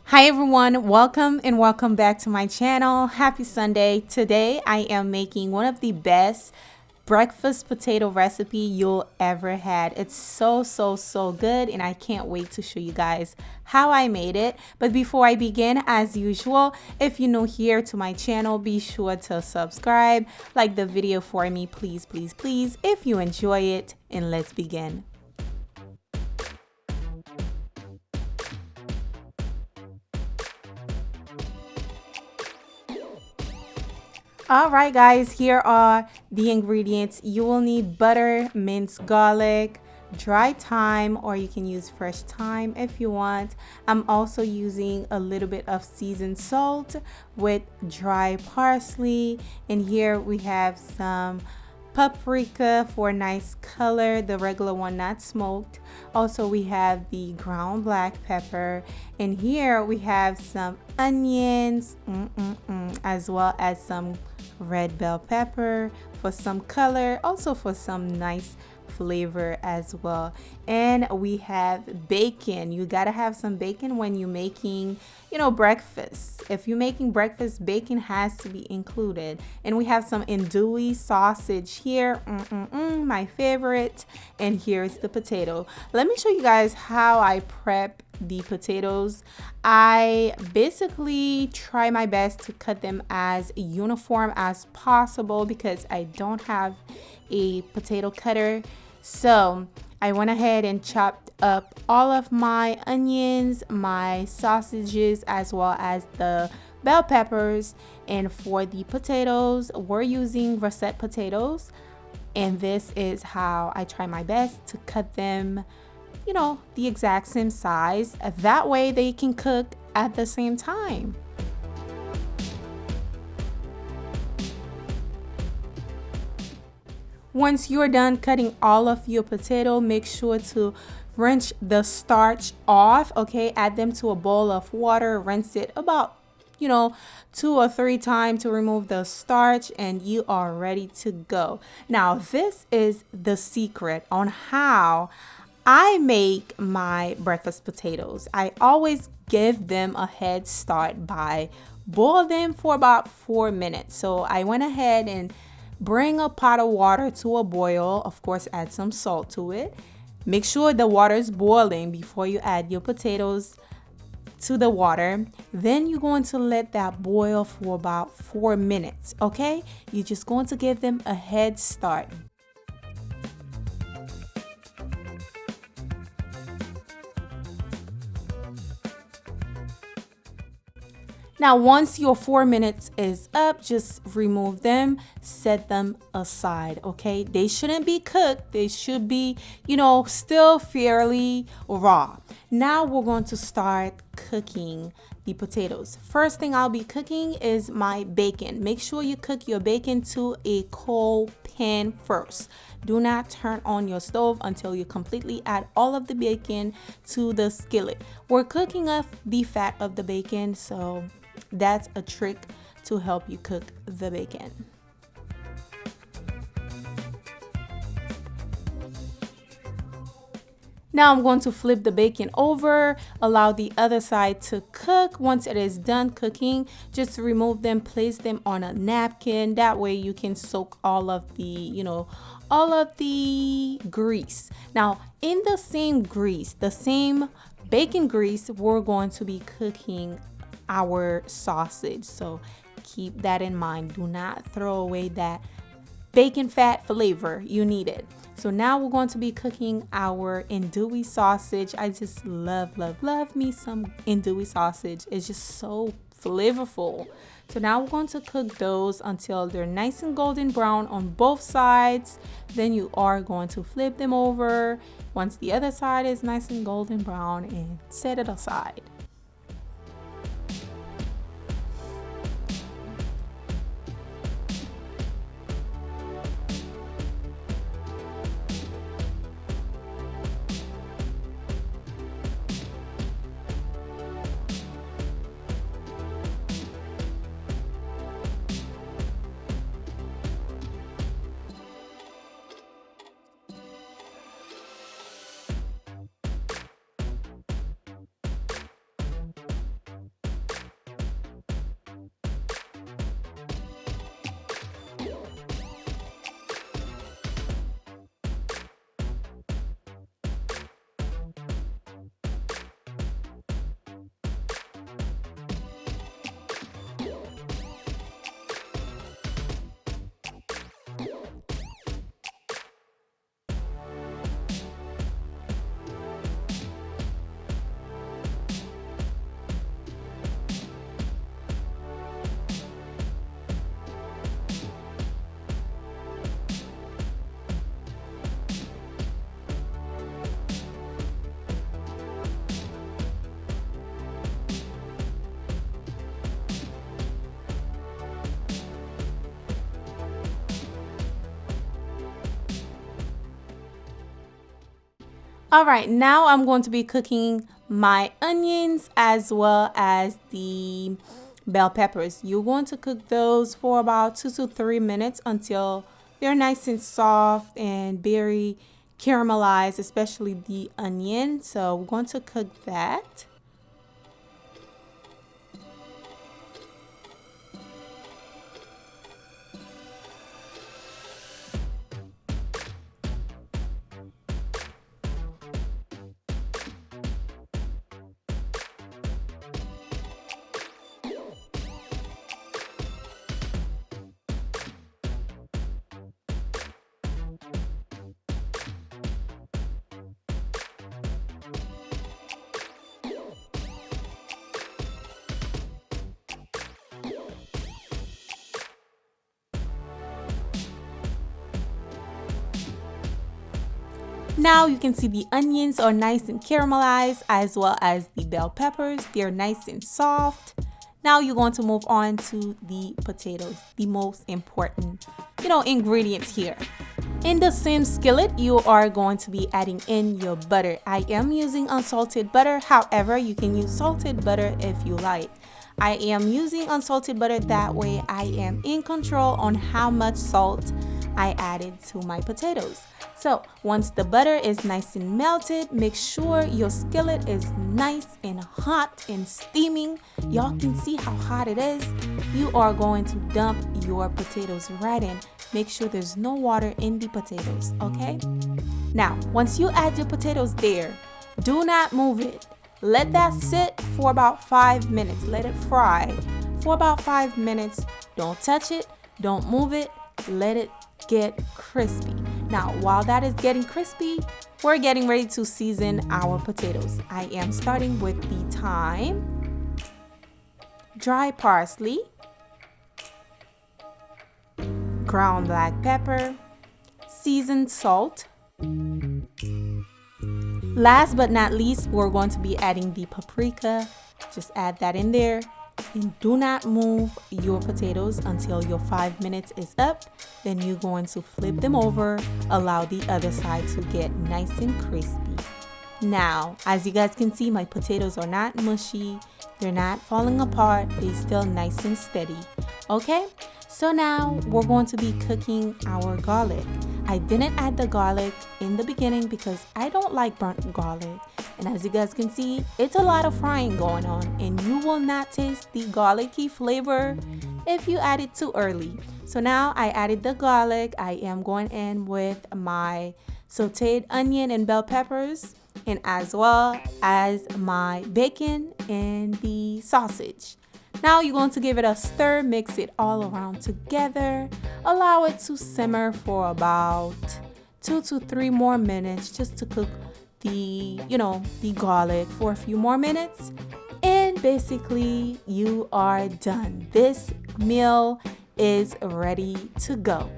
Hi everyone, welcome and welcome back to my channel. Happy Sunday. Today I am making one of the best breakfast potato recipe you'll ever had. It's so good and I can't wait to show you guys how I made it. But before I begin, as usual, if you're new here to my channel, be sure to subscribe, like the video for me, please if you enjoy it, and let's begin. All right, guys, here are the ingredients. You will need butter, minced garlic, dry thyme, or you can use fresh thyme if you want. I'm also using a little bit of seasoned salt with dry parsley. And here we have some paprika for a nice color, the regular one, not smoked. Also, we have the ground black pepper, and here we have some onions, as well as some red bell pepper for some color, also for some nice flavor as well. And we have bacon. You gotta have some bacon when you're making, breakfast. If you're making breakfast, bacon has to be included. And we have some andouille sausage here, my favorite. And here's the potato. Let me show you guys how I prep the potatoes. I basically try my best to cut them as uniform as possible because I don't have a potato cutter. So I went ahead and chopped up all of my onions, my sausages, as well as the bell peppers. And for the potatoes, we're using russet potatoes. And this is how I try my best to cut them, the exact same size. That way they can cook at the same time. Once you're done cutting all of your potato, make sure to rinse the starch off, okay? Add them to a bowl of water, rinse it about 2 or 3 times to remove the starch, and you are ready to go. Now, this is the secret on how I make my breakfast potatoes. I always give them a head start by boil them for about 4 minutes. So I went ahead and bring a pot of water to a boil. Of course, add some salt to it. Make sure the water is boiling before you add your potatoes to the water. Then you're going to let that boil for about 4 minutes, okay? You're just going to give them a head start. Now, once your 4 minutes is up, just remove them, set them aside, okay? They shouldn't be cooked. They should be, still fairly raw. Now we're going to start cooking the potatoes. First thing I'll be cooking is my bacon. Make sure you cook your bacon to a coal pan first. Do not turn on your stove until you completely add all of the bacon to the skillet. We're cooking off the fat of the bacon, so that's a trick to help you cook the bacon. Now I'm going to flip the bacon over, allow the other side to cook. Once it is done cooking, just remove them, place them on a napkin. That way you can soak all of the, all of the grease. Now, in the same grease, the same bacon grease, we're going to be cooking our sausage. So keep that in mind. Do not throw away that bacon fat flavor. You need it. So now we're going to be cooking our andouille sausage. I just love me some andouille sausage. It's just so flavorful. So now we're going to cook those until they're nice and golden brown on both sides. Then you are going to flip them over once the other side is nice and golden brown and set it aside. All right, now I'm going to be cooking my onions as well as the bell peppers. You're going to cook those for about 2 to 3 minutes until they're nice and soft and very caramelized, especially the onion. So we're going to cook that. Now you can see the onions are nice and caramelized, as well as the bell peppers. They're nice and soft. Now you're going to move on to the potatoes, the most important, ingredients here. In the same skillet, you are going to be adding in your butter. I am using unsalted butter. However, you can use salted butter if you like. I am using unsalted butter, that way I am in control on how much salt I added to my potatoes. So once the butter is nice and melted, make sure your skillet is nice and hot and steaming. Y'all can see how hot it is. You are going to dump your potatoes right in. Make sure there's no water in the potatoes, okay? Now, once you add your potatoes there, do not move it. Let that sit for about 5 minutes. Let it fry for about 5 minutes. Don't touch it. Don't move it. Let it get crispy. Now, while that is getting crispy, we're getting ready to season our potatoes. I am starting with the thyme, dry parsley, ground black pepper, seasoned salt. Last but not least, we're going to be adding the paprika. Just add that in there. And do not move your potatoes until your 5 minutes is up. Then you're going to flip them over, allow the other side to get nice and crispy. Now, as you guys can see, my potatoes are not mushy. They're not falling apart. They're still nice and steady. Okay? So now we're going to be cooking our garlic. I didn't add the garlic in the beginning because I don't like burnt garlic. And as you guys can see, it's a lot of frying going on, and you will not taste the garlicky flavor if you add it too early. So now I added the garlic. I am going in with my sauteed onion and bell peppers, and as well as my bacon and the sausage. Now you're going to give it a stir, mix it all around together. Allow it to simmer for about 2 to 3 more minutes just to cook the garlic for a few more minutes. And basically you are done. This meal is ready to go.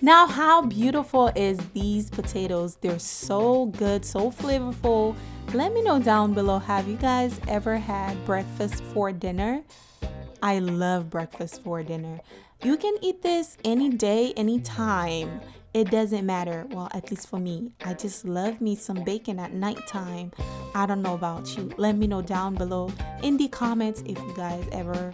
Now, how beautiful is these potatoes? They're so good, so flavorful. Let me know down below, have you guys ever had breakfast for dinner? I love breakfast for dinner. You can eat this any day, any time. It doesn't matter. Well, at least for me. I just love me some bacon at nighttime. I don't know about you. Let me know down below in the comments if you guys ever,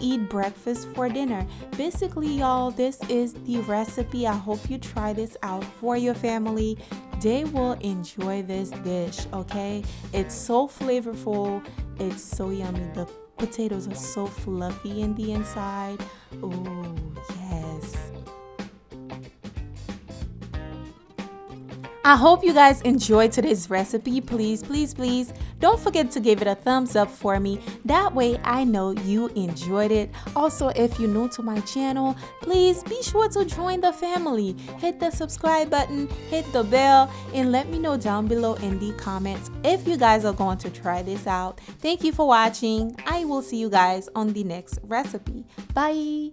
eat breakfast for dinner. Basically, y'all, this is the recipe. I hope you try this out for your family. They will enjoy this dish, okay? It's so flavorful. It's so yummy. The potatoes are so fluffy in the inside. Oh, yes. I hope you guys enjoyed today's recipe. Please, please, please don't forget to give it a thumbs up for me. That way I know you enjoyed it. Also, if you're new to my channel, please be sure to join the family. Hit the subscribe button, hit the bell, and let me know down below in the comments if you guys are going to try this out. Thank you for watching. I will see you guys on the next recipe. Bye.